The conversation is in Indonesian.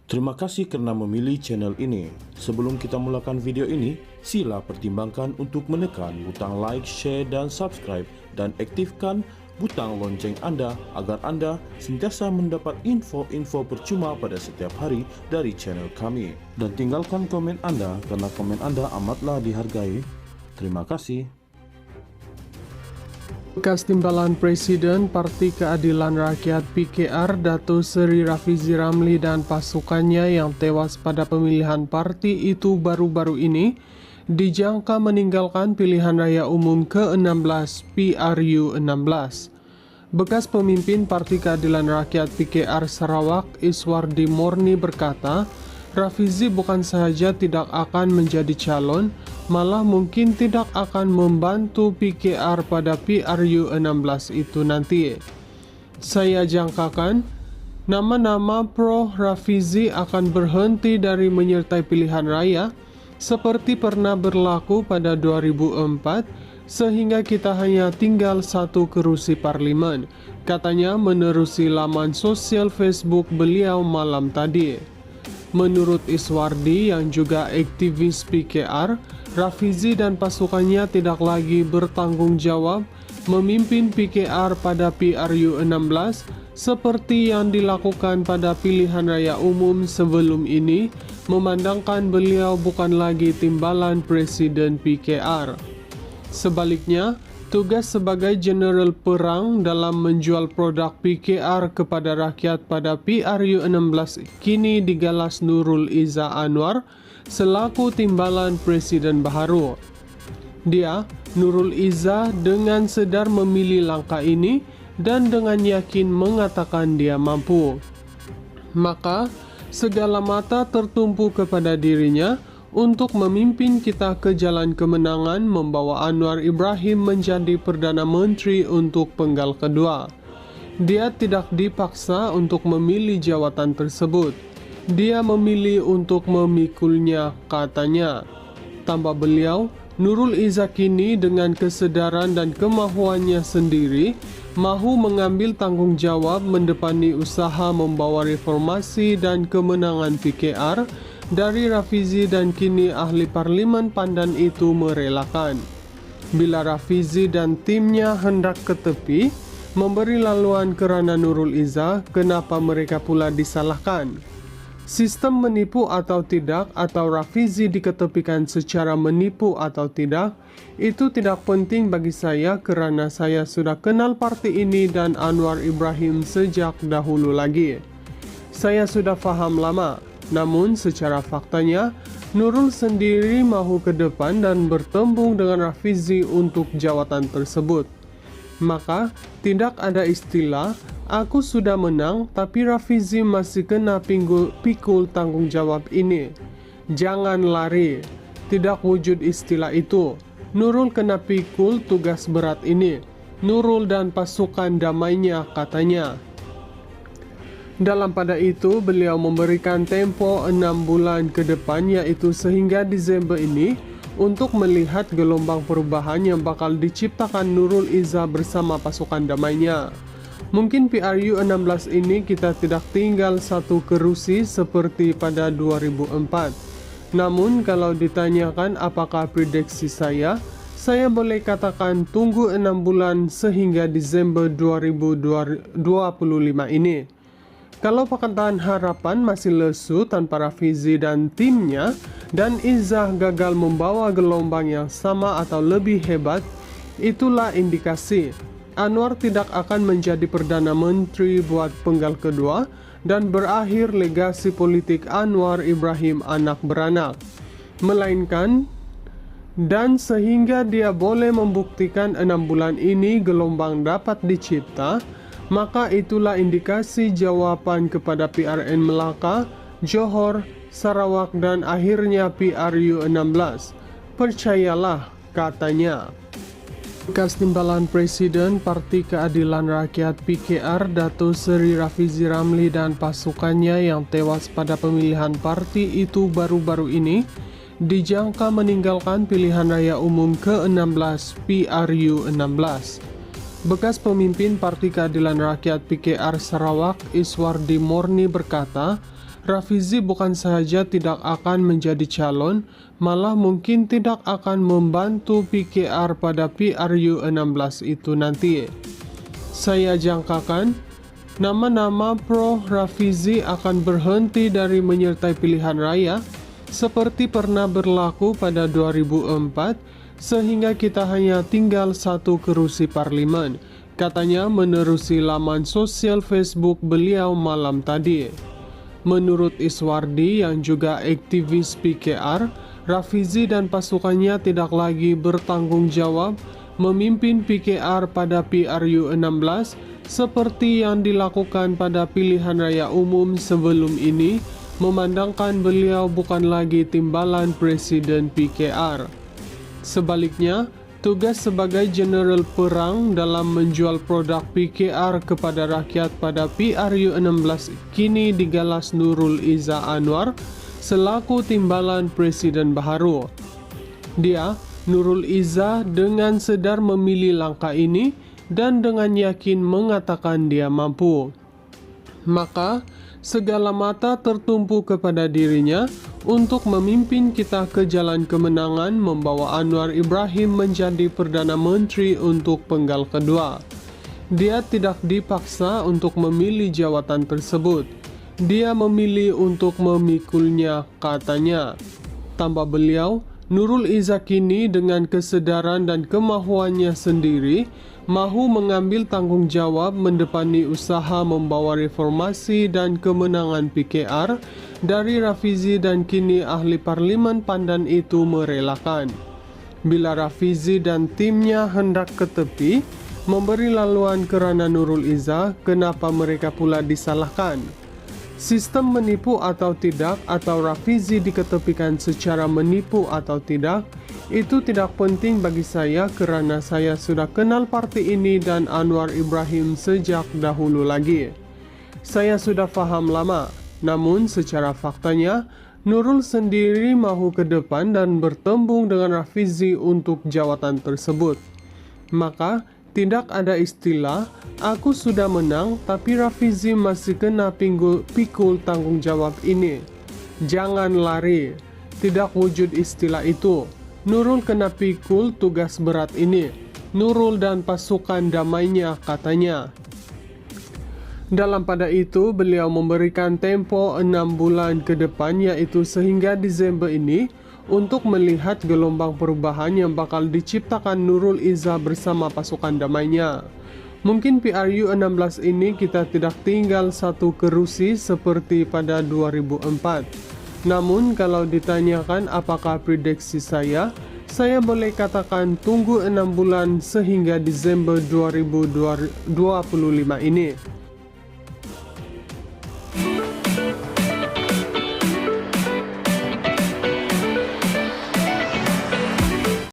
Terima kasih karena memilih channel ini. Sebelum kita mulakan video ini, sila pertimbangkan untuk menekan butang like, share, dan subscribe, dan aktifkan butang lonceng Anda agar Anda sentiasa mendapat info-info percuma pada setiap hari dari channel kami. Dan tinggalkan komen Anda karena komen Anda amatlah dihargai. Terima kasih. Bekas Timbalan Presiden Parti Keadilan Rakyat PKR Dato Seri Rafizi Ramli dan pasukannya yang tewas pada pemilihan parti itu baru-baru ini dijangka meninggalkan pilihan raya umum ke-16 PRU 16. Bekas pemimpin Parti Keadilan Rakyat PKR Sarawak Iswardi Morni berkata, Rafizi bukan saja tidak akan menjadi calon, malah mungkin tidak akan membantu PKR pada PRU 16 itu nanti. Saya jangkakan, nama-nama pro Rafizi akan berhenti dari menyertai pilihan raya, seperti pernah berlaku pada 2004, sehingga kita hanya tinggal satu kerusi parlimen, katanya menerusi laman sosial Facebook beliau malam tadi. Menurut Iswardi yang juga aktivis PKR, Rafizi dan pasukannya tidak lagi bertanggung jawab memimpin PKR pada PRU 16 seperti yang dilakukan pada pilihan raya umum sebelum ini, memandangkan beliau bukan lagi timbalan Presiden PKR. Sebaliknya, tugas sebagai Jenderal Perang dalam menjual produk PKR kepada rakyat pada PRU 16 kini digalas Nurul Izzah Anwar selaku timbalan Presiden baharu. Dia, Nurul Izzah, dengan sedar memilih langkah ini dan dengan yakin mengatakan dia mampu. Maka, segala mata tertumpu kepada dirinya untuk memimpin kita ke jalan kemenangan membawa Anwar Ibrahim menjadi Perdana Menteri untuk penggal kedua. Dia tidak dipaksa untuk memilih jawatan tersebut. Dia memilih untuk memikulnya, katanya. Tambah beliau, Nurul Izzah kini dengan kesadaran dan kemahuannya sendiri mahu mengambil tanggung jawab mendepani usaha membawa reformasi dan kemenangan PKR dari Rafizi dan kini ahli parlimen Pandan itu merelakan. Bila Rafizi dan timnya hendak ke tepi, memberi laluan kerana Nurul Izzah, kenapa mereka pula disalahkan? Sistem menipu atau tidak, atau Rafizi diketepikan secara menipu atau tidak, itu tidak penting bagi saya kerana saya sudah kenal parti ini dan Anwar Ibrahim sejak dahulu lagi. Saya sudah faham lama. Namun secara faktanya, Nurul sendiri mahu ke depan dan bertembung dengan Rafizi untuk jawatan tersebut. Maka, tidak ada istilah, aku sudah menang tapi Rafizi masih kena pikul tanggung jawab ini. Jangan lari, tidak wujud istilah itu. Nurul kena pikul tugas berat ini. Nurul dan pasukan damainya, katanya. Dalam pada itu, beliau memberikan tempo 6 bulan ke depan, yaitu sehingga Desember ini, untuk melihat gelombang perubahan yang bakal diciptakan Nurul Izzah bersama pasukan damainya. Mungkin PRU 16 ini kita tidak tinggal satu kerusi seperti pada 2004. Namun, kalau ditanyakan apakah prediksi saya boleh katakan tunggu 6 bulan sehingga Desember 2025 ini. Kalau Pakatan Harapan masih lesu tanpa Rafizi dan timnya, dan Izzah gagal membawa gelombang yang sama atau lebih hebat, itulah indikasi Anwar tidak akan menjadi Perdana Menteri buat penggal kedua dan berakhir legasi politik Anwar Ibrahim anak beranak. Melainkan, dan sehingga dia boleh membuktikan 6 bulan ini gelombang dapat dicipta, maka itulah indikasi jawaban kepada PRN Melaka, Johor, Sarawak dan akhirnya PRU 16. Percayalah, katanya. Bekas Timbalan Presiden Parti Keadilan Rakyat PKR Dato Seri Rafizi Ramli dan pasukannya yang tewas pada pemilihan parti itu baru-baru ini dijangka meninggalkan pilihan raya umum ke-16 PRU 16. Bekas pemimpin Parti Keadilan Rakyat PKR Sarawak Iswardi Morni berkata, Rafizi bukan saja tidak akan menjadi calon, malah mungkin tidak akan membantu PKR pada PRU 16 itu nanti. Saya jangkakan, nama-nama pro Rafizi akan berhenti dari menyertai pilihan raya, seperti pernah berlaku pada 2004, sehingga kita hanya tinggal satu kerusi parlemen, katanya menerusi laman sosial Facebook beliau malam tadi. Menurut Iswardi yang juga aktivis PKR, Rafizi dan pasukannya tidak lagi bertanggung jawab memimpin PKR pada PRU 16 seperti yang dilakukan pada pilihan raya umum sebelum ini, memandangkan beliau bukan lagi timbalan Presiden PKR. Sebaliknya, tugas sebagai jenderal perang dalam menjual produk PKR kepada rakyat pada PRU 16 kini digalas Nurul Izzah Anwar selaku timbalan Presiden baharu. Dia, Nurul Izzah, dengan sedar memilih langkah ini dan dengan yakin mengatakan dia mampu. Maka, segala mata tertumpu kepada dirinya untuk memimpin kita ke jalan kemenangan, membawa Anwar Ibrahim menjadi Perdana Menteri untuk penggal kedua. Dia tidak dipaksa untuk memilih jawatan tersebut. Dia memilih untuk memikulnya, katanya. Tambah beliau, Nurul Izzah kini dengan kesadaran dan kemahuannya sendiri mahu mengambil tanggung jawab mendepani usaha membawa reformasi dan kemenangan PKR dari Rafizi, dan kini ahli parlimen Pandan itu merelakan. Bila Rafizi dan timnya hendak ke tepi, memberi laluan kerana Nurul Izzah, kenapa mereka pula disalahkan? Sistem menipu atau tidak, atau Rafizi diketepikan secara menipu atau tidak, itu tidak penting bagi saya kerana saya sudah kenal parti ini dan Anwar Ibrahim sejak dahulu lagi. Saya sudah faham lama, namun secara faktanya, Nurul sendiri mahu ke depan dan bertembung dengan Rafizi untuk jawatan tersebut. Maka, tidak ada istilah, aku sudah menang tapi Rafizi masih kena pikul tanggung jawab ini. Jangan lari, tidak wujud istilah itu. Nurul kena pikul tugas berat ini. Nurul dan pasukan damainya, katanya. Dalam pada itu, beliau memberikan tempo 6 bulan ke depan, yaitu sehingga Desember ini, untuk melihat gelombang perubahan yang bakal diciptakan Nurul Izzah bersama pasukan damainya. Mungkin PRU 16 ini kita tidak tinggal satu kerusi seperti pada 2004. Namun kalau ditanyakan apakah prediksi saya boleh katakan tunggu 6 bulan sehingga Desember 2025 ini.